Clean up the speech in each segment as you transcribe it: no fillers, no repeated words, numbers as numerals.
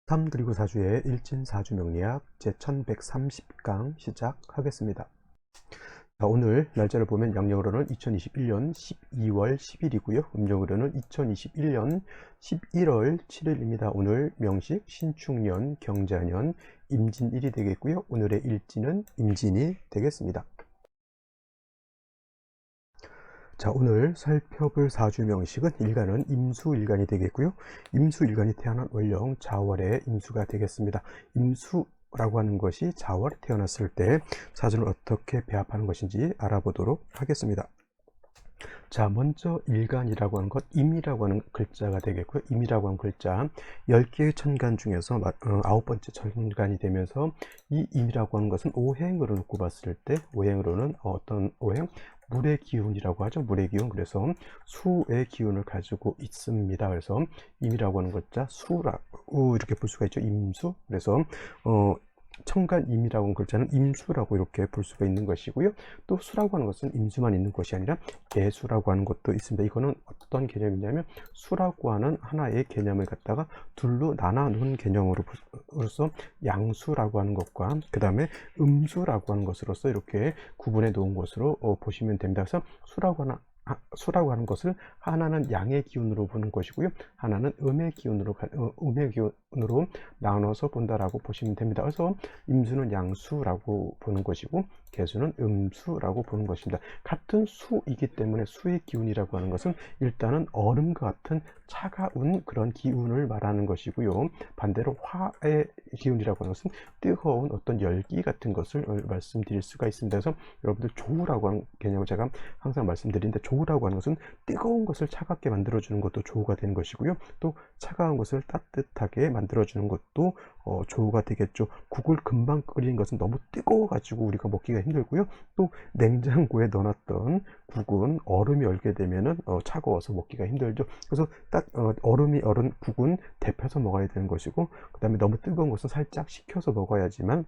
3 그리고 4주의 일진사주 명리학 제1130강 시작하겠습니다. 자, 오늘 날짜를 보면 양력으로는 2021년 12월 10일이고요. 음력으로는 2021년 11월 7일입니다. 오늘 명식 신축년 경자년 임진일이 되겠고요. 오늘의 일진은 임진이 되겠습니다. 자, 오늘 살펴볼 사주 명식은 일간은 임수일간이 되겠고요. 임수일간이 태어난 월령 자월의 임수가 되겠습니다. 임수라고 하는 것이 자월에 태어났을 때 사주를 어떻게 배합하는 것인지 알아보도록 하겠습니다. 자, 먼저 일간이라고 하는 것, 임이라고 하는 글자가 되겠고요. 임이라고 하는 글자 10개의 천간 중에서 9번째 천간이 되면서 이 임이라고 하는 것은 오행으로 놓고 봤을 때 오행으로는 어떤 오행? 물의 기운이라고 하죠. 물의 기운. 그래서 수의 기운을 가지고 있습니다. 그래서 임이라고 하는 글자 수라고 이렇게 볼 수가 있죠. 임수. 그래서 천간임이라고 하는 글자는 임수라고 이렇게 볼 수가 있는 것이고요. 또 수라고 하는 것은 임수만 있는 것이 아니라 개수라고 하는 것도 있습니다. 이거는 어떤 개념이냐면 수라고 하는 하나의 개념을 갖다가 둘로 나눠 놓은 개념으로서 양수라고 하는 것과 그 다음에 음수라고 하는 것으로서 이렇게 구분해 놓은 것으로 보시면 됩니다. 그래서 수라고 하는 것을 하나는 양의 기운으로 보는 것이고요. 하나는 음의 기운으로 나눠서 본다라고 보시면 됩니다. 그래서 임수는 양수라고 보는 것이고 개수는 음수라고 보는 것입니다. 같은 수이기 때문에 수의 기운이라고 하는 것은 일단은 얼음과 같은 차가운 그런 기운을 말하는 것이고요. 반대로 화의 기운이라고 하는 것은 뜨거운 어떤 열기 같은 것을 말씀드릴 수가 있습니다. 그래서 여러분들 조우라고 하는 개념을 제가 항상 말씀드리는데 조우라고 하는 것은 뜨거운 것을 차갑게 만들어주는 것도 조우가 되는 것이고요. 또 차가운 것을 따뜻하게 만들어주는 것도 조우가 되겠죠. 국을 금방 끓이는 것은 너무 뜨거워가지고 우리가 먹기가 힘들고요. 또 냉장고에 넣어놨던 국은 얼음이 얼게 되면은 차가워서 먹기가 힘들죠. 그래서 딱 얼음이 얼은 국은 데펴서 먹어야 되는 것이고, 그 다음에 너무 뜨거운 것은 살짝 식혀서 먹어야지만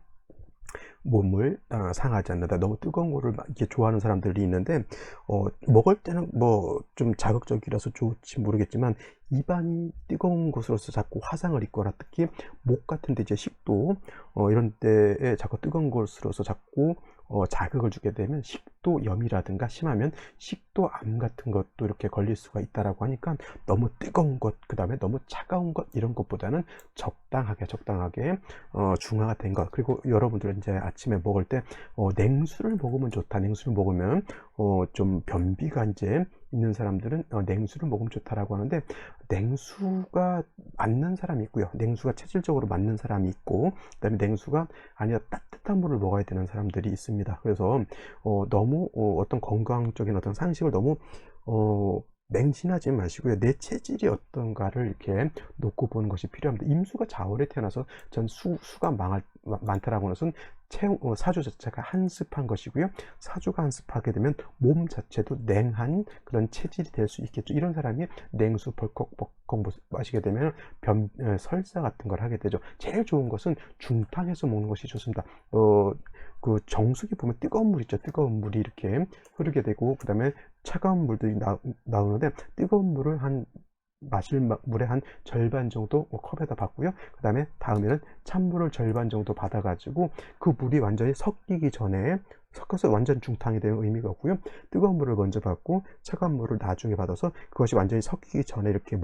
몸을 상하지 않는다. 너무 뜨거운 거를 이렇게 좋아하는 사람들이 있는데 먹을 때는 뭐 좀 자극적이라서 좋을지 모르겠지만 입안이 뜨거운 곳으로서 자꾸 화상을 입거나 특히 목 같은 데 이제 식도 이런 데에 자꾸 뜨거운 곳으로서 자꾸 자극을 주게 되면 식도염이라든가 심하면 식도암 같은 것도 이렇게 걸릴 수가 있다라고 하니까 너무 뜨거운 것, 그 다음에 너무 차가운 것 이런 것보다는 적당하게 중화된 것. 그리고 여러분들은 이제 아침에 먹을 때 냉수를 먹으면 좋다. 냉수를 먹으면 좀 변비가 이제 있는 사람들은 냉수를 먹으면 좋다라고 하는데 냉수가 맞는 사람이 있고요. 냉수가 체질적으로 맞는 사람이 있고 그다음에 냉수가 아니라 따뜻한 물을 먹어야 되는 사람들이 있습니다. 그래서 너무 어떤 건강적인 어떤 상식을 너무 맹신하지 마시고요. 내 체질이 어떤가를 이렇게 놓고 보는 것이 필요합니다. 임수가 자월에 태어나서 전 수가 많다라고 하는 것은 사주 자체가 한습한 것이고요. 사주가 한습하게 되면 몸 자체도 냉한 그런 체질이 될 수 있겠죠. 이런 사람이 냉수 벌컥벌컥 마시게 되면 설사 같은 걸 하게 되죠. 제일 좋은 것은 중탕해서 먹는 것이 좋습니다. 그 정수기 보면 뜨거운 물 있죠. 뜨거운 물이 이렇게 흐르게 되고 그 다음에 차가운 물들이 나오는데 뜨거운 물을 마실 물의 한 절반 정도 컵에다 받고요. 그 다음에 다음에는 찬물을 절반 정도 받아가지고 그 물이 완전히 섞이기 전에 섞어서 완전 중탕이 되는 의미가 없고요. 뜨거운 물을 먼저 받고 차가운 물을 나중에 받아서 그것이 완전히 섞이기 전에 이렇게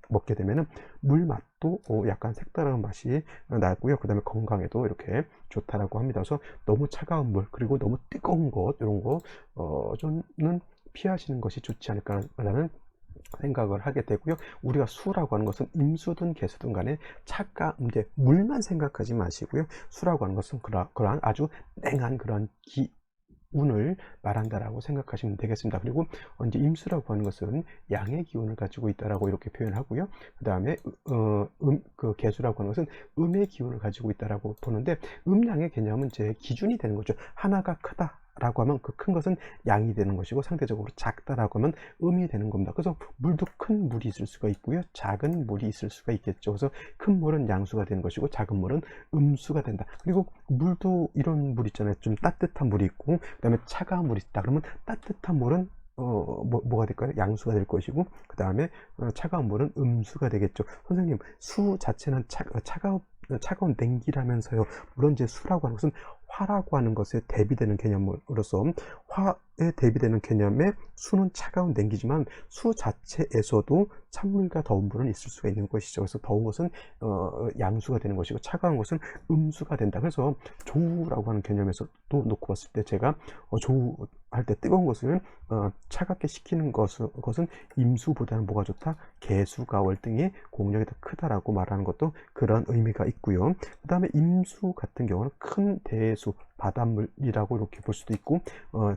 먹게 되면은 물 맛도 약간 색다른 맛이 나고요. 그 다음에 건강에도 이렇게 좋다라고 합니다. 그래서 너무 차가운 물 그리고 너무 뜨거운 것 이런 거 좀은 피하시는 것이 좋지 않을까라는 생각을 하게 되고요. 우리가 수라고 하는 것은 임수든 개수든 간에 이제 물만 생각하지 마시고요. 수라고 하는 것은 그러한 아주 냉한 그런 기운을 말한다라고 생각하시면 되겠습니다. 그리고 이제 임수라고 하는 것은 양의 기운을 가지고 있다라고 이렇게 표현하고요. 그 다음에 그 개수라고 하는 것은 음의 기운을 가지고 있다라고 보는데 음양의 개념은 이제 기준이 되는 거죠. 하나가 크다 라고 하면 그 큰 것은 양이 되는 것이고 상대적으로 작다라고 하면 음이 되는 겁니다. 그래서 물도 큰 물이 있을 수가 있고요. 작은 물이 있을 수가 있겠죠. 그래서 큰 물은 양수가 되는 것이고 작은 물은 음수가 된다. 그리고 물도 이런 물 있잖아요. 좀 따뜻한 물이 있고 그다음에 차가운 물이 있다. 그러면 따뜻한 물은 뭐가 될까요? 양수가 될 것이고, 그 다음에 차가운 물은 음수가 되겠죠. 선생님, 수 자체는 차가운 냉기라면서요. 물론 이제 수라고 하는 것은 화라고 하는 것에 대비되는 개념으로서, 화에 대비되는 개념의 수는 차가운 냉기지만 수 자체에서도 찬물과 더운 물은 있을 수가 있는 것이죠. 그래서 더운 것은 양수가 되는 것이고, 차가운 것은 음수가 된다. 그래서 조우라고 하는 개념에서 또 놓고 봤을 때, 제가 조우할 때 뜨거운 것을 차갑게 식히는 것은 임수보다는 뭐가 좋다? 개수가 월등히 공력이 더 크다라고 말하는 것도 그런 의미가 있고요. 그 다음에 임수 같은 경우는 큰 대수, 바닷물이라고 이렇게 볼 수도 있고,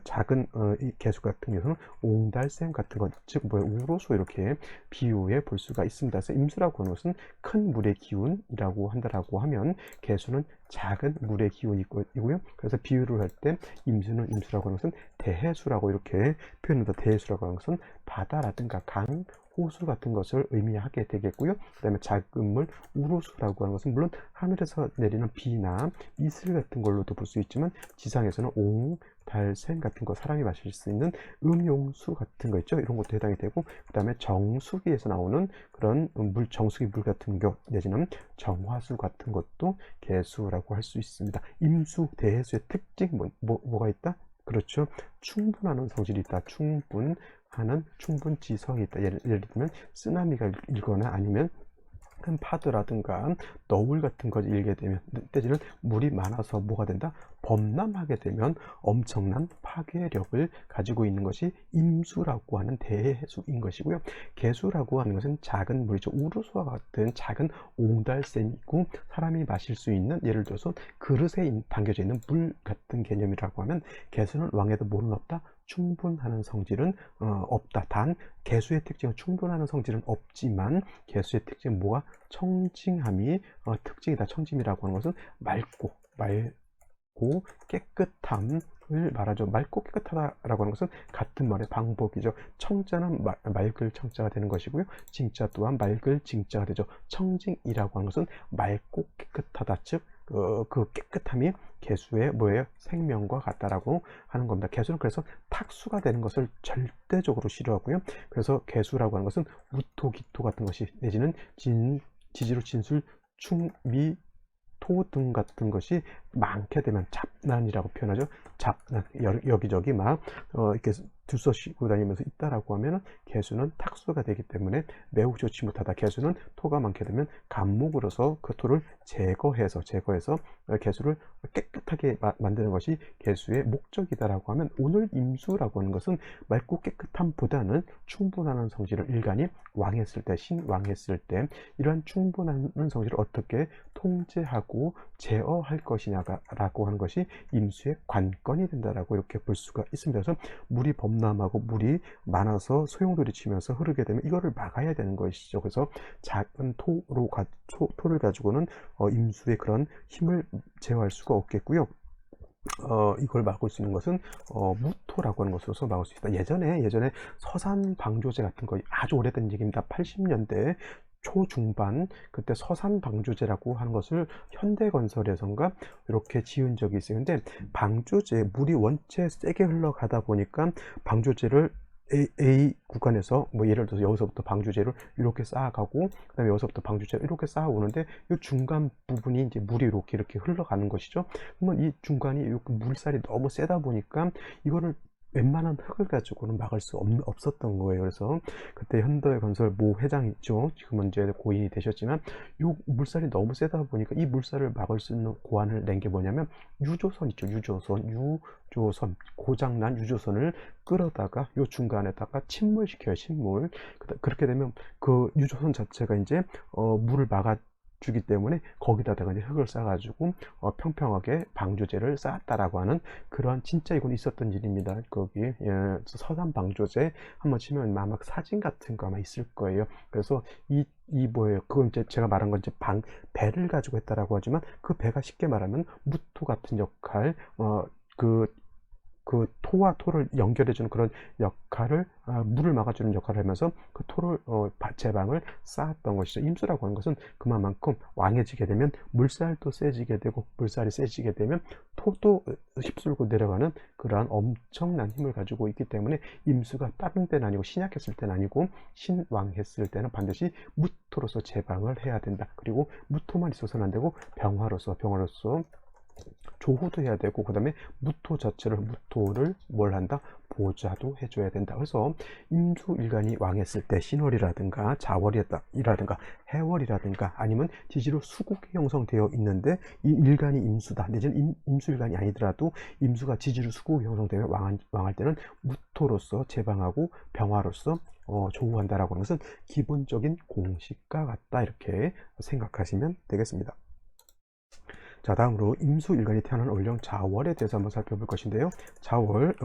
작은 이 개수 같은 경우는 옹달샘 같은 것, 즉 우로소 이렇게 비유해 볼 수가 있습니다. 그래서 임수라고 하는 것은 큰 물의 기운이라고 한다라고 하면, 개수는 작은 물의 기운이고요. 그래서 비유를 할 때 임수는, 임수라고 하는 것은 대해수라고 이렇게 표현한다. 대해수라고 하는 것은 바다라든가 강, 호수 같은 것을 의미하게 되겠고요. 그 다음에 작은 물, 우루수라고 하는 것은 물론 하늘에서 내리는 비나 이슬 같은 걸로도 볼 수 있지만, 지상에서는 옹, 달, 샘 같은 거, 사람이 마실 수 있는 음용수 같은 거 있죠. 이런 것도 해당이 되고, 그 다음에 정수기에서 나오는 그런 정수기 물 같은 거, 내지는 정화수 같은 것도 개수라고 할 수 있습니다. 임수, 대해수의 특징 뭐가 있다? 그렇죠. 충분하는 성질이 있다. 충분지성이 있다. 예를 들면 쓰나미가 일거나 아니면 큰 파도라든가 너울 같은 거 일게 되면, 때지는 물이 많아서 뭐가 된다? 범람하게 되면 엄청난 파괴력을 가지고 있는 것이 임수라고 하는 대해수인 것이고요. 개수라고 하는 것은 작은 물이죠. 우루수와 같은 작은 옹달샘이고, 사람이 마실 수 있는, 예를 들어서 그릇에 담겨져 있는 물 같은 개념이라고 하면, 개수는 왕에도 모는 없다. 충분하는 성질은 없다. 단 개수의 특징은 충분하는 성질은 없지만, 개수의 특징은 뭐가? 청징함이 특징이다. 청징이라고 하는 것은 맑고 깨끗함을 말하죠. 맑고 깨끗하다라고 하는 것은 같은 말의 반복이죠. 청자는 맑을 청자가 되는 것이고요. 징자 또한 맑을 징자가 되죠. 청징이라고 하는 것은 맑고 깨끗하다. 즉 그 깨끗함이 개수의 뭐예요? 생명과 같다라고 하는 겁니다. 개수는 그래서 탁수가 되는 것을 절대적으로 싫어하고요. 그래서 개수라고 하는 것은 우토, 기토 같은 것이, 내지는 지지로 진술, 충미, 토 등 같은 것이 많게 되면 잡난이라고 표현하죠. 잡난, 여기저기 막 이렇게 들쑤시고 다니면서 있다라고 하면, 개수는 탁수가 되기 때문에 매우 좋지 못하다. 개수는 토가 많게 되면 감목으로서 그 토를 제거해서 개수를 깨끗하게 만드는 것이 개수의 목적이다라고 하면, 오늘 임수라고 하는 것은 맑고 깨끗함보다는 충분한 성질을, 일간이 왕했을 때, 신왕했을 때 이러한 충분한 성질을 어떻게 통제하고 제어할 것이냐라고 하는 것이 임수의 관건이 된다라고 이렇게 볼 수가 있습니다. 그래서 물이 범람하고 물이 많아서 소용돌이 치면서 흐르게 되면 이거를 막아야 되는 것이죠. 그래서 작은 토를 가지고는 임수의 그런 힘을 제어할 수가 없겠고요. 이걸 막을 수 있는 것은 무토라고 하는 것으로서 막을 수 있다. 예전에 서산 방조제 같은 거, 아주 오래된 얘기입니다. 80년대 초중반, 그때 서산 방조제라고 하는 것을 현대건설에선가 이렇게 지은 적이 있어요. 근데 방조제, 물이 원체 세게 흘러가다 보니까 방조제를 A 구간에서, 뭐 예를 들어서 여기서부터 방조제를 이렇게 쌓아가고, 그 다음에 여기서부터 방조제를 이렇게 쌓아오는데, 이 중간 부분이 이제 물이 이렇게 흘러가는 것이죠. 그러면 이 중간이 물살이 너무 세다 보니까 이거를 웬만한 흙을 가지고는 막을 수 없었던 거예요. 그래서 그때 현대건설 모 회장이죠. 지금은 이제 고인이 되셨지만, 이 물살이 너무 세다 보니까 이 물살을 막을 수 있는 고안을 낸 게 뭐냐면, 유조선 있죠. 유조선, 고장난 유조선을 끌어다가 요 중간에다가 침몰시켜요. 침몰. 그렇게 되면 그 유조선 자체가 이제 물을 막아 주기 때문에 거기다가 이제 흙을 쌓아가지고 평평하게 방조제를 쌓았다라고 하는, 그러한 진짜 이건 있었던 일입니다. 거기 서산 방조제 한번 치면 아마 사진 같은 거 아마 있을 거예요. 그래서 이 뭐예요? 그건 이제 제가 말한 건 이제 배를 가지고 했다라고 하지만, 그 배가 쉽게 말하면 무토 같은 역할, 그 그 토와 토를 연결해주는 그런 역할을, 물을 막아주는 역할을 하면서 그 토를 제방을 쌓았던 것이죠. 임수라고 하는 것은 그만큼 왕해지게 되면 물살도 세지게 되고, 물살이 세지게 되면 토도 휩쓸고 내려가는 그러한 엄청난 힘을 가지고 있기 때문에 임수가 다른 때는 아니고, 신약했을 때는 아니고 신왕했을 때는 반드시 무토로서 제방을 해야 된다. 그리고 무토만 있어서는 안 되고 병화로서 조후도 해야 되고, 그 다음에 무토를 뭘 한다? 보좌도 해줘야 된다. 그래서 임수일간이 왕했을 때 신월이라든가 자월이라든가 해월이라든가 아니면 지지로 수국이 형성되어 있는데 이 일간이 임수다, 내지는 임수일간이 아니더라도 임수가 지지로 수국이 형성되어 왕할 때는 무토로서 제방하고 병화로서 조후한다라고 하는 것은 기본적인 공식과 같다, 이렇게 생각하시면 되겠습니다. 자, 다음으로 임수일간이 태어난 월령 자월에 대해서 한번 살펴볼 것인데요. 자월,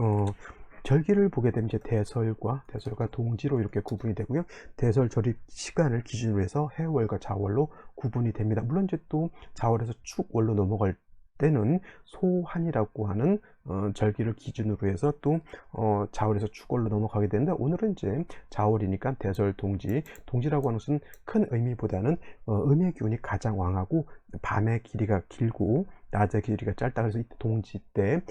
절기를 보게 되면 이제 대설과 동지로 이렇게 구분이 되고요. 대설 절입 시간을 기준으로 해서 해월과 자월로 구분이 됩니다. 물론 이제 또 자월에서 축월로 넘어갈 때는 소한이라고 하는 절기를 기준으로 해서 또 자월에서 축월로 넘어가게 되는데, 오늘은 이제 자월이니까 대설 동지라고 하는 것은 큰 의미보다는 음의 기운이 가장 왕하고 밤의 길이가 길고 낮의 길이가 짧다. 그래서 이 동지 때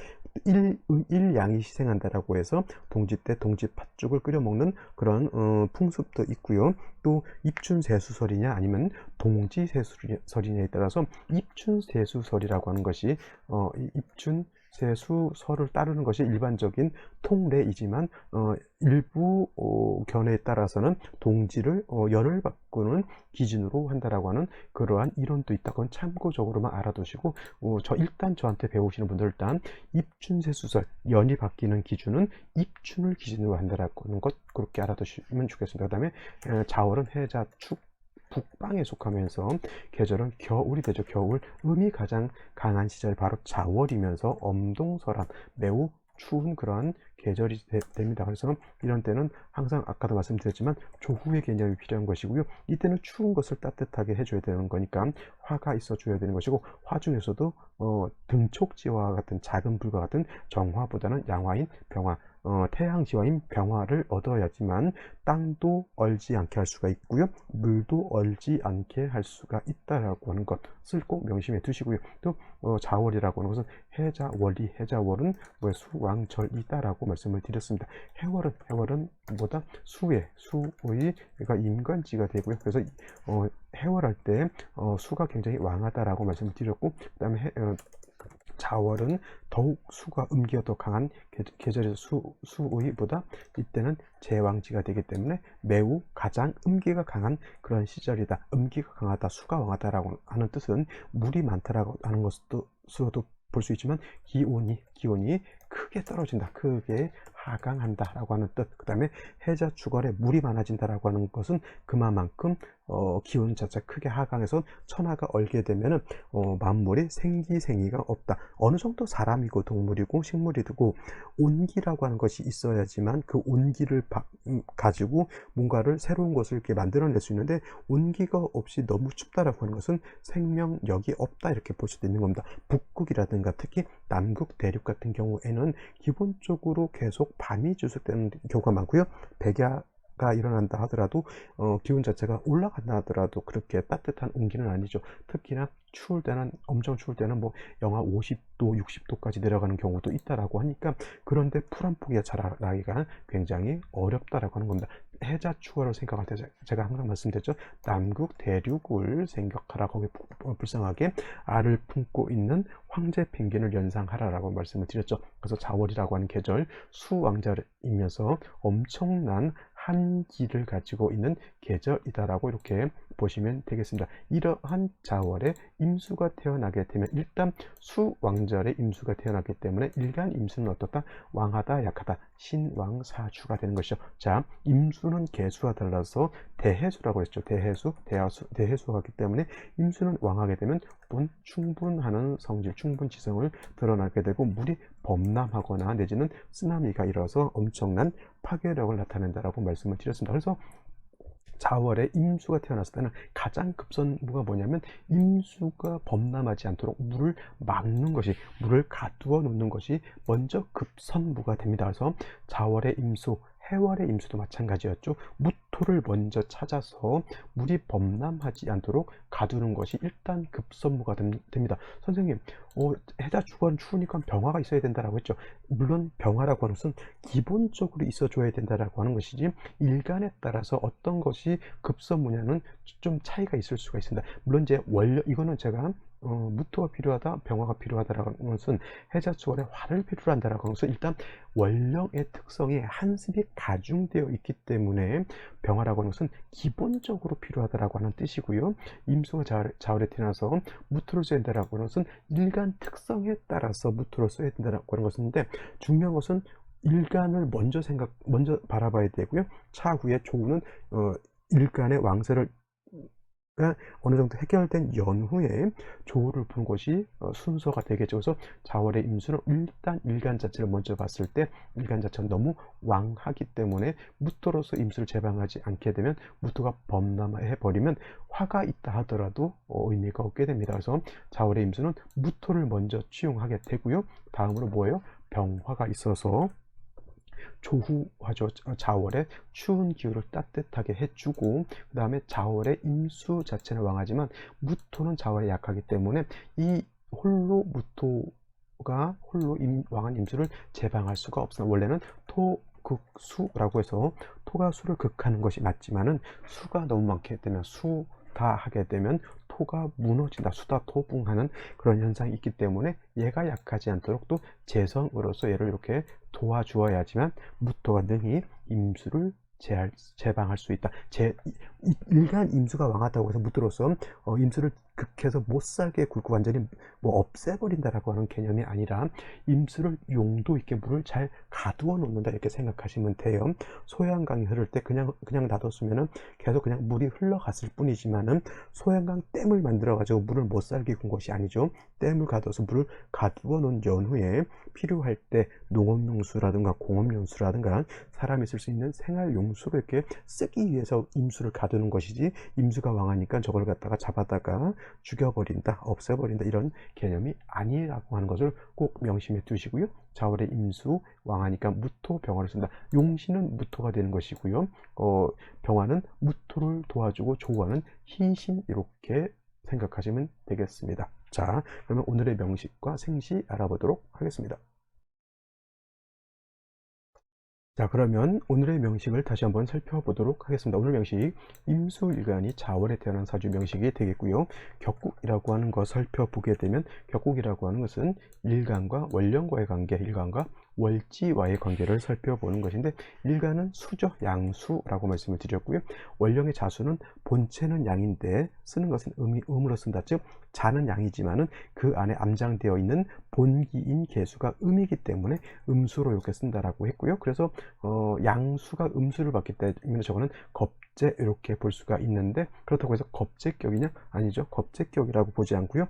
일양이 희생한다라고 해서 동지 때 동지 팥죽을 끓여 먹는 그런 풍습도 있고요. 또 입춘세수설이냐 아니면 동지세수설이냐에 따라서 입춘세수설이라고 하는 것이 입춘세수설을 따르는 것이 일반적인 통례이지만 일부 견해에 따라서는 동지를 열을 바꾸는 기준으로 한다라고 하는 그러한 이론도 있다. 그건 참고적으로만 알아두시고, 일단 저한테 배우시는 분들 일단 입춘세수설, 연이 바뀌는 기준은 입춘을 기준으로 한다라고 하는 것, 그렇게 알아두시면 좋겠습니다. 그 다음에 자월은 해자축 북방에 속하면서 계절은 겨울이 되죠. 겨울, 음이 가장 강한 시절이 바로 자월이면서 엄동설한 매우 추운 그런 계절이 됩니다. 그래서 이런 때는 항상 아까도 말씀드렸지만 조후의 개념이 필요한 것이고요. 이때는 추운 것을 따뜻하게 해줘야 되는 거니까 화가 있어줘야 되는 것이고, 화 중에서도 등촉지와 같은 작은 불과 같은 정화보다는 양화인 병화, 태양지화인 병화를 얻어야지만 땅도 얼지 않게 할 수가 있고요. 물도 얼지 않게 할 수가 있다라고 하는 것을 꼭 명심해 두시고요. 또 자월이라고 하는 것은 해자월은 수왕절이다라고 말씀을 드렸습니다. 해월은 뭐다? 수의 그러니까 임관지가 되고요. 그래서 해월할 때 수가 굉장히 왕하다라고 말씀을 드렸고, 그 다음에 자월은 더욱 수가 음기가 더 강한 계절에서 수의보다 이때는 제왕지가 되기 때문에 매우 가장 음기가 강한 그런 시절이다. 음기가 강하다, 수가 왕하다라고 하는 뜻은 물이 많다라고 하는 것으로도 볼 수 있지만 기온이 크게 떨어진다, 크게 하강한다라고 하는 뜻. 그 다음에 해자 주걸에 물이 많아진다라고 하는 것은 그만큼 기온 자체가 크게 하강해서 천하가 얼게 되면은 만물이 생기가 없다. 어느 정도 사람이고 동물이고 식물이고 온기라고 하는 것이 있어야지만 그 온기를 가지고 뭔가를 새로운 것을 이렇게 만들어낼 수 있는데, 온기가 없이 너무 춥다라고 하는 것은 생명력이 없다, 이렇게 볼 수도 있는 겁니다. 북극이라든가 특히 남극 대륙 같은 경우에는 기본적으로 계속 밤이 주속되는 경우가 많고요. 백야가 일어난다 하더라도 기온 자체가 올라간다 하더라도 그렇게 따뜻한 온기는 아니죠. 특히나 엄청 추울 때는 뭐 영하 50도, 60도까지 내려가는 경우도 있다라고 하니까, 그런데 풀 한 포기가 자라기가 굉장히 어렵다라고 하는 겁니다. 해자 추월을 생각할 때 제가 항상 말씀드렸죠. 남극 대륙을 생각하라. 거기 불쌍하게 알을 품고 있는 황제 펭귄을 연상하라라고 말씀을 드렸죠. 그래서 자월이라고 하는 계절, 수왕절이면서 엄청난 한기를 가지고 있는 계절이다라고 이렇게 보시면 되겠습니다. 이러한 자월에 임수가 태어나게 되면, 일단 수왕절에 임수가 태어나기 때문에 일간 임수는 어떻다? 왕하다, 약하다, 신왕사주가 되는 것이죠. 자, 임수는 계수와 달라서 대해수라고 했죠. 대해수하기 때문에 임수는 왕하게 되면 충분하는 성질, 충분지성을 드러나게 되고, 물이 범람하거나 내지는 쓰나미가 일어서 엄청난 파괴력을 나타낸다라고 말씀을 드렸습니다. 그래서 자월에 임수가 태어났을 때는 가장 급선무가 뭐냐면 임수가 범람하지 않도록 물을 막는 것이, 물을 가두어 놓는 것이 먼저 급선무가 됩니다. 그래서 자월의 임수, 해월의 임수도 마찬가지였죠. 무토를 먼저 찾아서 물이 범람하지 않도록 가두는 것이 일단 급선무가 됩니다. 선생님, 해자 주간 추우니까 병화가 있어야 된다라고 했죠. 물론 병화라고 하는 것은 기본적으로 있어줘야 된다라고 하는 것이지, 일간에 따라서 어떤 것이 급선무냐는 좀 차이가 있을 수가 있습니다. 물론 이제 이거는 제가 무토가 필요하다, 병화가 필요하다라는 것은 해자수월에 화를 필요로 한다라고 하는 것은 일단 원령의 특성이 한습이 가중되어 있기 때문에 병화라고 하는 것은 기본적으로 필요하다라고 하는 뜻이고요. 임수가 자월에 태어나서 무토를 써야 된다라고 하는 것은 일간 특성에 따라서 무토를 써야 된다라고 하는 것인데, 중요한 것은 일간을 먼저 바라봐야 되고요. 차후에 조우는 일간의 왕세를 어느 정도 해결된 연후에 조우를 부는 것이 순서가 되겠죠. 그래서 자월의 임수는 일단 일간 자체를 먼저 봤을 때 일간 자체는 너무 왕하기 때문에 무토로서 임수를 제방하지 않게 되면 무토가 범람해 버리면 화가 있다 하더라도 의미가 없게 됩니다. 그래서 자월의 임수는 무토를 먼저 취용하게 되고요. 다음으로 뭐예요? 병화가 있어서 조후화죠. 자월에 추운 기후를 따뜻하게 해주고, 그 다음에 자월의 임수 자체는 왕하지만 무토는 자월에 약하기 때문에 이 홀로 무토가 왕한 임수를 제방할 수가 없습니다. 원래는 토극수라고 해서 토가 수를 극하는 것이 맞지만은 수가 너무 많게 되면 수다하게 되면 토가 무너진다, 수다토붕하는 그런 현상이 있기 때문에 얘가 약하지 않도록 또 재성으로서 얘를 이렇게 도와주어야지만 무토가 능히 임수를 제방할 수 있다. 일간 임수가 왕하다고 해서 무토로서 임수를 극해서 못살게 굴고 완전히 뭐 없애버린다라고 하는 개념이 아니라 임수를 용도 있게 물을 잘 가두어 놓는다, 이렇게 생각하시면 돼요. 소양강이 흐를 때 그냥 놔뒀으면은 계속 그냥 물이 흘러갔을 뿐이지만은 소양강 댐을 만들어 가지고 물을 못살게 군 것이 아니죠. 댐을 가둬서 물을 가두어 놓은 연후에 필요할 때 농업용수라든가 공업용수라든가 사람이 쓸 수 있는 생활용수로 이렇게 쓰기 위해서 임수를 가두는 것이지, 임수가 왕하니까 저걸 갖다가 잡아다가 죽여버린다, 없애버린다, 이런 개념이 아니라고 하는 것을 꼭 명심해 두시고요. 자월의 임수, 왕하니까 무토, 병화를 쓴다. 용신은 무토가 되는 것이고요. 병화는 무토를 도와주고 조화는 희신, 이렇게 생각하시면 되겠습니다. 자, 그러면 오늘의 명식과 생시 알아보도록 하겠습니다. 자, 그러면 오늘의 명식을 다시 한번 살펴보도록 하겠습니다. 오늘 명식, 임수일간이 자월에 태어난 사주 명식이 되겠고요. 격국이라고 하는 거 살펴보게 되면, 격국이라고 하는 것은 일간과 원령과의 관계, 일간과 월지와의 관계를 살펴보는 것인데, 일간은 수죠. 양수라고 말씀을 드렸고요. 원령의 자수는 본체는 양인데 쓰는 것은 음으로 쓴다. 즉 자는 양이지만은 그 안에 암장되어 있는 본기인 개수가 음이기 때문에 음수로 이렇게 쓴다라고 했고요. 그래서 양수가 음수를 받기 때문에 저거는 겁재, 이렇게 볼 수가 있는데, 그렇다고 해서 겁재격이냐? 아니죠. 겁재격이라고 보지 않고요.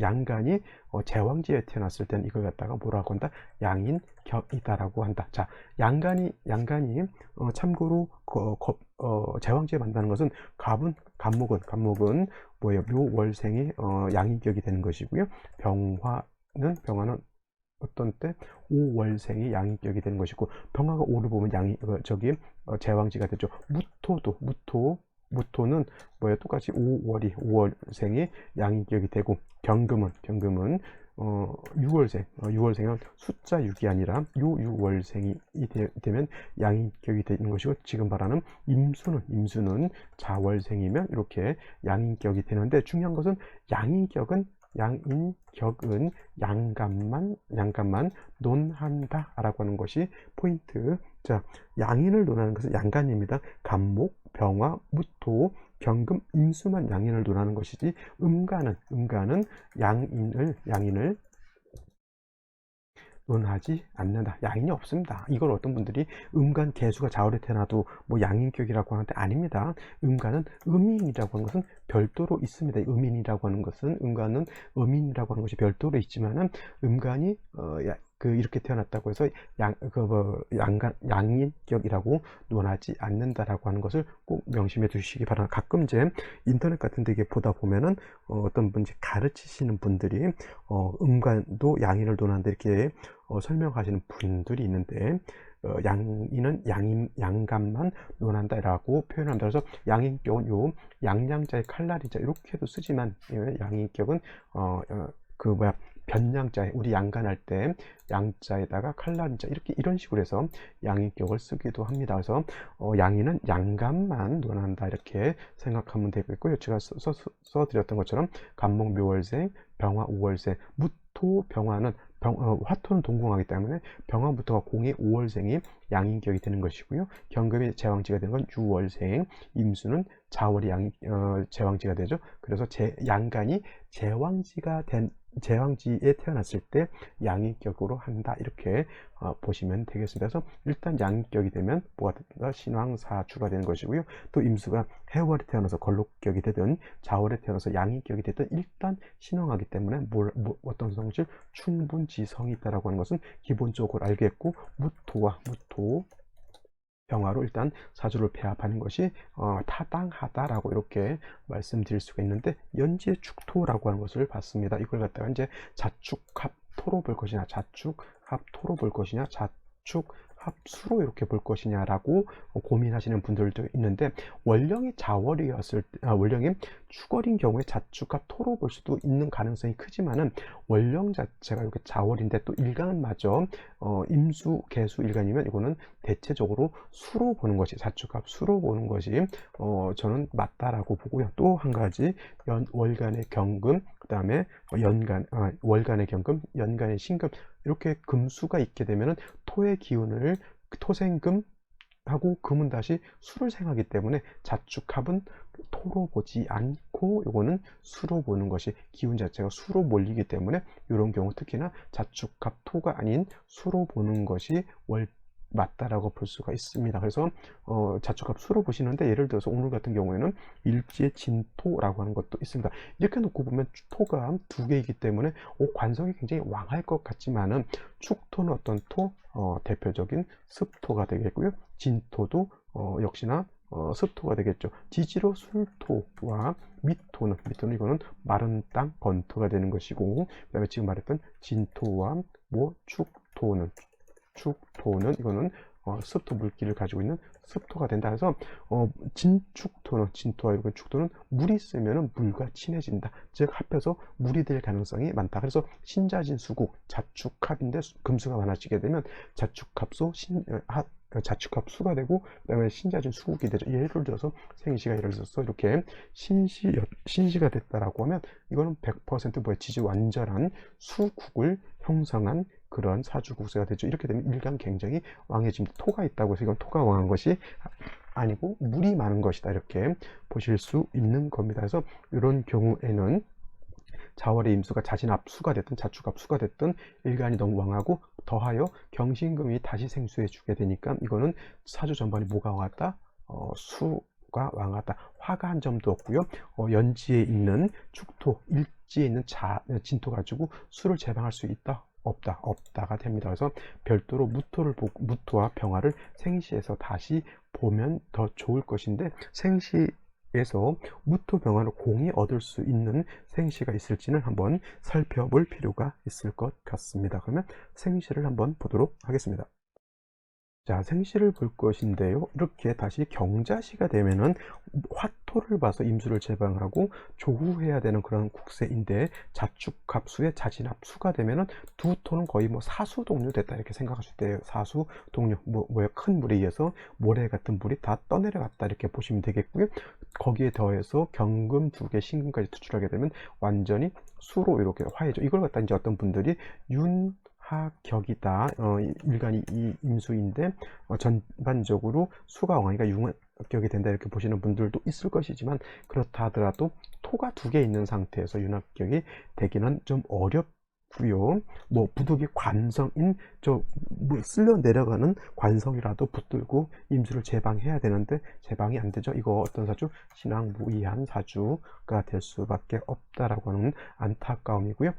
양간이 제왕지에 태어났을 때는 이걸 갖다가 뭐라고 한다? 양인격이다라고 한다. 자, 양간이 참고로 제왕지에 만나는 것은 갑목은 뭐예요? 묘월생이 양인격이 되는 것이고요. 병화는 어떤 때 오월생이 양인격이 되는 것이고, 병화가 오를 보면 제왕지가 되죠. 무토는 뭐예요? 똑같이 오월생이 양인격이 되고, 경금은 6월생은 숫자 6이 아니라 6월생이 되면 양인격이 되는 것이고, 지금 말하는 임수는 자월생이면 이렇게 양인격이 되는데, 중요한 것은 양인격은 양간만 논한다 라고 하는 것이 포인트. 자, 양인을 논하는 것은 양간입니다. 갑목, 병화, 무토, 경금, 임수만 양인을 논하는 것이지, 음간은 양인을 논하지 않는다. 양인이 없습니다. 이걸 어떤 분들이 음간 개수가 자월에 태어나도 뭐 양인격이라고 하는데, 아닙니다. 음간은 음인이라고 하는 것은 별도로 있습니다. 음간은 음인이라고 하는 것이 별도로 있지만은, 음간이 이렇게 태어났다고 해서 양인격이라고 논하지 않는다라고 하는 것을 꼭 명심해 두시기 바랍니다. 가끔 이제 인터넷 같은 데 보다 보면은 어떤 분이 가르치시는 분들이 음간도 양인을 논하는데 이렇게 설명하시는 분들이 있는데 양인은 양감만 논한다라고 표현합니다. 그래서 양인격은 요 양양자의 칼날이자 이렇게도 쓰지만 양인격은 변양자에 우리 양간할 때 양자에다가 칼날자 이렇게 이런 식으로 해서 양인격을 쓰기도 합니다. 그래서 양인은 양감만 논한다 이렇게 생각하면 되겠고요. 제가 써드렸던 것처럼 간목묘월생, 병화 우월생, 무토 병화는 화토는 동궁하기 때문에 병화부터가 공의 5월생이 양인격이 되는 것이고요. 경금이 제왕지가 되는 건 6월생, 임수는 자월이 제왕지가 되죠. 그래서 양간이 제왕지에 태어났을 때 양인격으로 한다 이렇게 보시면 되겠습니다. 그래서 일단 양인격이 되면 뭐가 된다? 신왕사주가 되는 것이고요. 또 임수가 해월에 태어나서 걸록격이 되든 자월에 태어나서 양인격이 되든 일단 신왕하기 때문에 어떤 성질 충분지성이 있다라고 하는 것은 기본적으로 알겠고, 무토 병화로 일단 사주를 배합하는 것이 타당하다라고 이렇게 말씀드릴 수가 있는데, 연지의 축토라고 하는 것을 봤습니다. 이걸 갖다가 이제 자축합 토로 볼 것이냐, 자축합 토로 볼 것이냐, 자축합수로 이렇게 볼 것이냐라고 고민하시는 분들도 있는데, 원령이 자월이었을 때, 원령이 축월인 경우에 자축합 토로 볼 수도 있는 가능성이 크지만은, 원령 자체가 이렇게 자월인데 또 일간은 마저 임수 개수 일간이면 이거는 대체적으로 수로 보는 것이, 자축합 수로 보는 것이 저는 맞다라고 보고요. 또 한 가지 월간의 경금, 그 다음에 월간의 경금, 연간의 신금, 이렇게 금수가 있게 되면은 토의 기운을 토생금 하고 금은 다시 수를 생하기 때문에 자축합은 토로 보지 않고 요거는 수로 보는 것이, 기운 자체가 수로 몰리기 때문에 이런 경우 특히나 자축합 토가 아닌 수로 보는 것이 맞다라고 볼 수가 있습니다. 그래서 자축합 수로 보시는데, 예를 들어서 오늘 같은 경우에는 일지의 진토라고 하는 것도 있습니다. 이렇게 놓고 보면 토가 두 개이기 때문에 관성이 굉장히 왕할 것 같지만은, 축토는 어떤 토? 대표적인 습토가 되겠고요. 진토도 역시나 습토가 되겠죠. 지지로 술토와 미토는 이거는 마른 땅 건토가 되는 것이고, 그 다음에 지금 말했던 진토와 축토는 이거는 습토 물기를 가지고 있는 습토가 된다. 해서 진토와 이건 축토는 물이 있으면 물과 친해진다. 즉 합해서 물이 될 가능성이 많다. 그래서 신자진수국, 자축합인데 금수가 많아지게 되면 자축합수가 되고, 그 다음에 신자진수국이 되죠. 예를 들어서 생시가 예를 들어서 이렇게 신시가 됐다라고 하면 이거는 100% 지지 완전한 수국을 형성한 그런 사주국세가 되죠. 이렇게 되면 일간 굉장히 왕해집니다. 토가 있다고 해서 이건 토가 왕한 것이 아니고 물이 많은 것이다 이렇게 보실 수 있는 겁니다. 그래서 이런 경우에는 자월의 임수가 자진합수가 됐든 자축합수가 됐든 일간이 너무 왕하고, 더하여 경신금이 다시 생수해 주게 되니까 이거는 사주 전반이 뭐가 왕하다? 수가 왕하다. 화가 한 점도 없고요. 연지에 있는 축토, 일지에 있는 진토 가지고 수를 제방할 수 있다? 없다가 됩니다. 그래서 별도로 무토와 병화를 생시에서 다시 보면 더 좋을 것인데, 생시에서 무토 병화를 공히 얻을 수 있는 생시가 있을지는 한번 살펴볼 필요가 있을 것 같습니다. 그러면 생시를 한번 보도록 하겠습니다. 자, 생시를 볼 것인데요. 이렇게 다시 경자시가 되면은 화토를 봐서 임수를 제방하고 조후해야 되는 그런 국세인데, 자축합수에 자진합수가 되면은 두 토는 거의 사수 동류 됐다 이렇게 생각하실 때요. 사수 동류, 큰 물에 의해서 모래 같은 물이 다 떠내려갔다 이렇게 보시면 되겠고요. 거기에 더해서 경금 2개, 신금까지 투출하게 되면 완전히 수로 이렇게 화해죠. 이걸 갖다 이제 어떤 분들이 격이다. 일간이 이 임수인데 전반적으로 수가 왕이가 융합격이 된다 이렇게 보시는 분들도 있을 것이지만, 그렇다 하더라도 토가 2개 있는 상태에서 융합격이 되기는 좀 어렵고요. 부득이 관성인 쓸려 내려가는 관성이라도 붙들고 임수를 제방해야 되는데 제방이 안 되죠. 이거 어떤 사주? 신왕무이한 사주가 될 수밖에 없다라고 하는 안타까움이고요.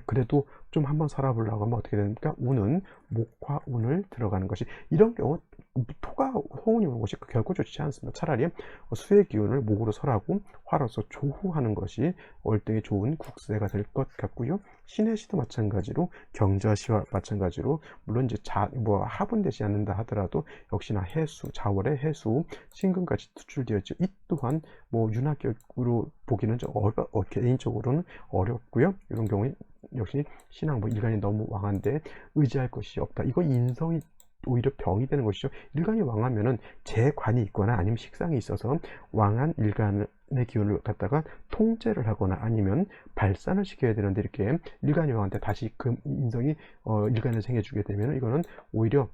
그래도 좀 한번 살아보려고 하면 어떻게 됩니까? 운은 목화 운을 들어가는 것이, 이런 경우 토가 호운이 오는 것이 결코 좋지 않습니다. 차라리 수의 기운을 목으로 설하고 화로서 조후하는 것이 월등히 좋은 국세가 될 것 같고요. 신의 시도 마찬가지로, 경자시와 마찬가지로, 물론 이제 하분되지 않는다 하더라도 역시나 해수, 자월의 해수, 신금까지 투출되었죠. 이 또한 윤학격으로 보기는 좀 개인적으로는 어렵고요. 이런 경우에 역시 신앙 일간이 너무 왕한데 의지할 것이 없다. 이거 인성이 오히려 병이 되는 것이죠. 일간이 왕하면은 재관이 있거나 아니면 식상이 있어서 왕한 일간의 기운을 갖다가 통제를 하거나 아니면 발산을 시켜야 되는데, 이렇게 일간이 왕한테 다시 그 인성이 일간을 생겨주게 되면 이거는 오히려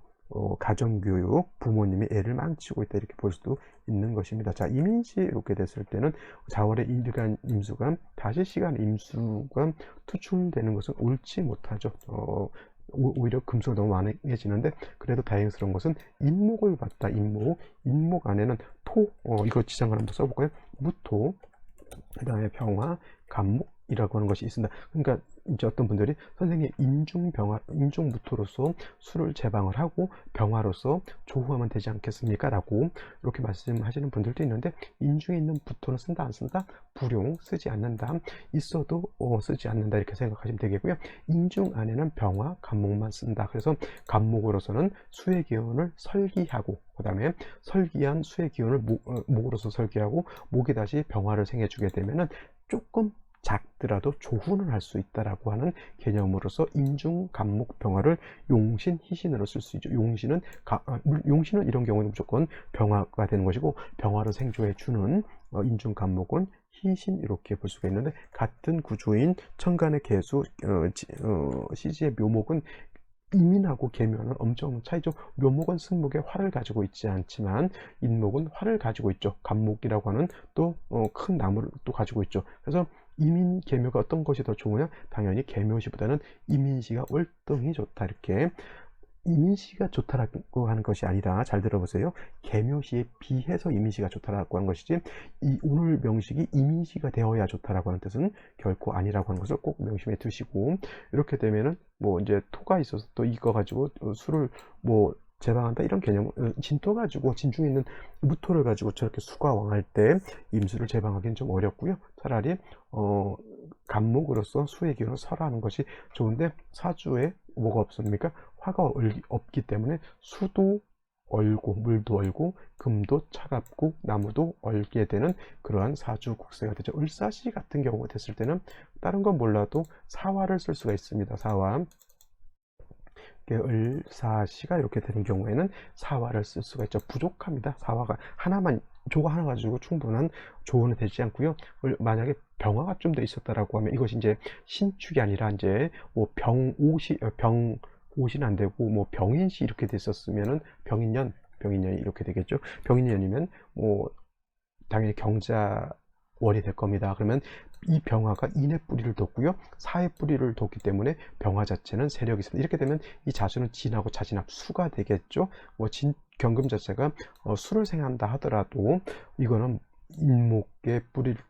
가정교육, 부모님이 애를 망치고 있다, 이렇게 볼 수도 있는 것입니다. 자, 이민시 이렇게 됐을 때는 자월의 일간 임수가 다시 시간 임수가 투출되는 것은 옳지 못하죠. 오히려 금수가 너무 많아지는데, 그래도 다행스러운 것은 인목을 봤다. 인목 안에는 토, 이거 지장을 한번 써볼까요? 무토, 그 다음에 병화, 간목이라고 하는 것이 있습니다. 그러니까 이제 어떤 분들이 선생님 인중무토로서 수를 제방을 하고 병화로서 조후하면 되지 않겠습니까? 라고 이렇게 말씀하시는 분들도 있는데, 인중에 있는 부토는 쓴다 안 쓴다? 불용, 쓰지 않는다, 있어도 쓰지 않는다, 이렇게 생각하시면 되겠고요. 인중 안에는 병화, 간목만 쓴다. 그래서 간목으로서는 수의 기운을 설기하고, 그 다음에 설기한 수의 기운을 목으로서 설기하고, 목이 다시 병화를 생해주게 되면은 조금 작더라도 조훈을 할 수 있다라고 하는 개념으로서 인중, 간목, 병화를 용신, 희신으로 쓸 수 있죠. 용신은 이런 경우는 무조건 병화가 되는 것이고, 병화를 생조해 주는 인중, 간목은 희신, 이렇게 볼 수가 있는데, 같은 구조인 천간의 개수, 시지의 묘목은 인민하고 계묘는 엄청 차이죠. 묘목은 승목의 화를 가지고 있지 않지만 인목은 화를 가지고 있죠. 간목이라고 하는 또 큰 나무를 또 가지고 있죠. 그래서 이민, 계묘가 어떤 것이 더 좋으냐? 당연히 계묘시보다는 이민시가 월등히 좋다. 이렇게 이민시가 좋다라고 하는 것이 아니라, 잘 들어보세요. 계묘시에 비해서 이민시가 좋다라고 하는 것이지, 이 오늘 명식이 이민시가 되어야 좋다라고 하는 뜻은 결코 아니라고 하는 것을 꼭 명심해 두시고, 이렇게 되면은 이제 토가 있어서 또 이거 가지고 수를 제방한다, 이런 개념, 진토 가지고, 진중에 있는 무토를 가지고 저렇게 수가 왕할 때 임수를 제방하기는 좀 어렵고요. 차라리 간목으로서 수의 기운을 설하는 것이 좋은데, 사주에 뭐가 없습니까? 화가 없기 때문에 수도 얼고, 물도 얼고, 금도 차갑고, 나무도 얼게 되는 그러한 사주 국세가 되죠. 을사시 같은 경우가 됐을 때는 다른 건 몰라도 사화를 쓸 수가 있습니다. 사화. 을사시가 이렇게 되는 경우에는 사화를 쓸 수가 있죠. 부족합니다. 사화가 하나만, 조가 하나 가지고 충분한 조언은 되지 않고요. 만약에 병화가 좀 더 있었다라고 하면 이것이 이제 신축이 아니라 이제 병옷이 안 되고 병인시 이렇게 됐었으면은 병인년이 이렇게 되겠죠. 병인년이면 당연히 경자월이 될 겁니다. 그러면 이 병화가 인의 뿌리를 뒀고요, 사의 뿌리를 뒀기 때문에 병화 자체는 세력이 있습니다. 이렇게 되면 이 자수는 진하고 자진합 수가 되겠죠. 경금 자체가 수를 생한다 하더라도 이거는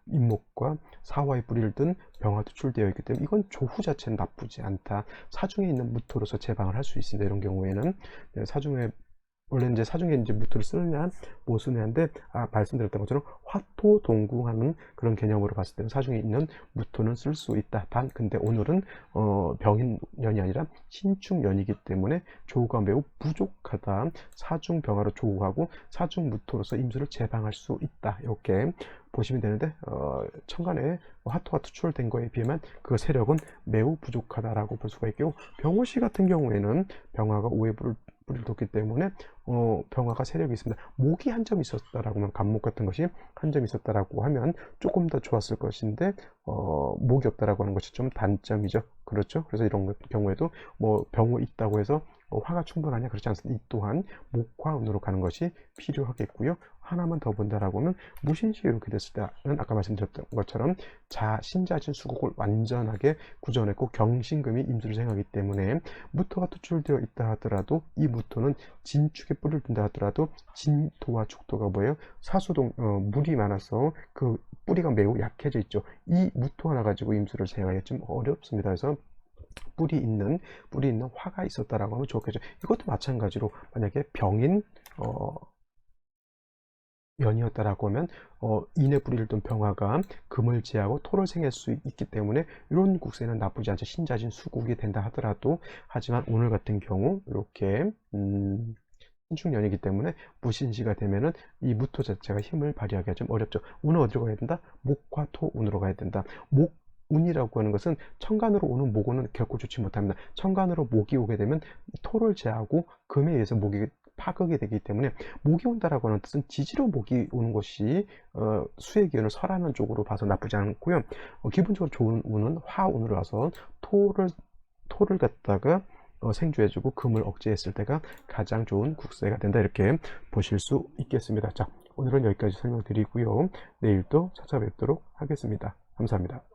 인목과 사화의 뿌리를 든 병화 투출되어 있기 때문에 이건 조후 자체는 나쁘지 않다. 사중에 있는 무토로서 제방을 할 수 있습니다. 이런 경우에는 사중에 원래 이제 사중에 이제 무토를 쓰느냐 못 쓰느냐인데, 말씀드렸던 것처럼 화토 동궁하는 그런 개념으로 봤을 때는 사중에 있는 무토는 쓸 수 있다. 근데 오늘은 병인년이 아니라 신축년이기 때문에 조우가 매우 부족하다. 사중 병화로 조우하고 사중 무토로서 임수를 제방할 수 있다. 이렇게 보시면 되는데, 천간에 화토가 투출된 거에 비하면 그 세력은 매우 부족하다라고 볼 수가 있고, 병호시 같은 경우에는 병화가 오해부를 뿌리를 뒀기 때문에 병화가 세력이 있습니다. 목이 한 점 있었다라고 하면, 간목 같은 것이 한 점 있었다라고 하면 조금 더 좋았을 것인데, 목이 없다라고 하는 것이 좀 단점이죠. 그렇죠? 그래서 이런 경우에도 병호 있다고 해서 화가 충분하냐? 그렇지 않습니다. 이 또한 목화운으로 가는 것이 필요하겠고요. 하나만 더 본다라고 하면, 무신시 이렇게 됐을 때는 아까 말씀드렸던 것처럼 신자진 수국을 완전하게 구전했고 경신금이 임수를 생하기 때문에 무토가 투출되어 있다 하더라도, 이 무토는 진축에 뿌리를 둔다 하더라도 진토와 축토가 뭐예요? 사수동 물이 많아서 그 뿌리가 매우 약해져 있죠. 이 무토 하나 가지고 임수를 생하기 좀 어렵습니다. 그래서 뿔이 있는 화가 있었다라고 하면 좋겠죠. 이것도 마찬가지로 만약에 병인 연이었다라고 하면 인의 뿌리를 둔 병화가 금을 제하고 토를 생할 수 있기 때문에 이런 국세는 나쁘지 않죠. 신자진 수국이 된다 하더라도. 하지만 오늘 같은 경우 이렇게 신축년이기 때문에 무신시가 되면은 이 무토 자체가 힘을 발휘하기가 좀 어렵죠. 운은 어디로 가야 된다? 목과 토 운으로 가야 된다. 목 운이라고 하는 것은 천간으로 오는 목운은 결코 좋지 못합니다. 천간으로 목이 오게 되면 토를 제하고 금에 의해서 목이 파극이 되기 때문에 목이 온다라고 하는 뜻은 지지로 목이 오는 것이 수의 기운을 설하는 쪽으로 봐서 나쁘지 않고요. 기본적으로 좋은 운은 화운으로 와서 토를 갖다가 생주해주고 금을 억제했을 때가 가장 좋은 국세가 된다, 이렇게 보실 수 있겠습니다. 자, 오늘은 여기까지 설명드리고요. 내일 또 찾아뵙도록 하겠습니다. 감사합니다.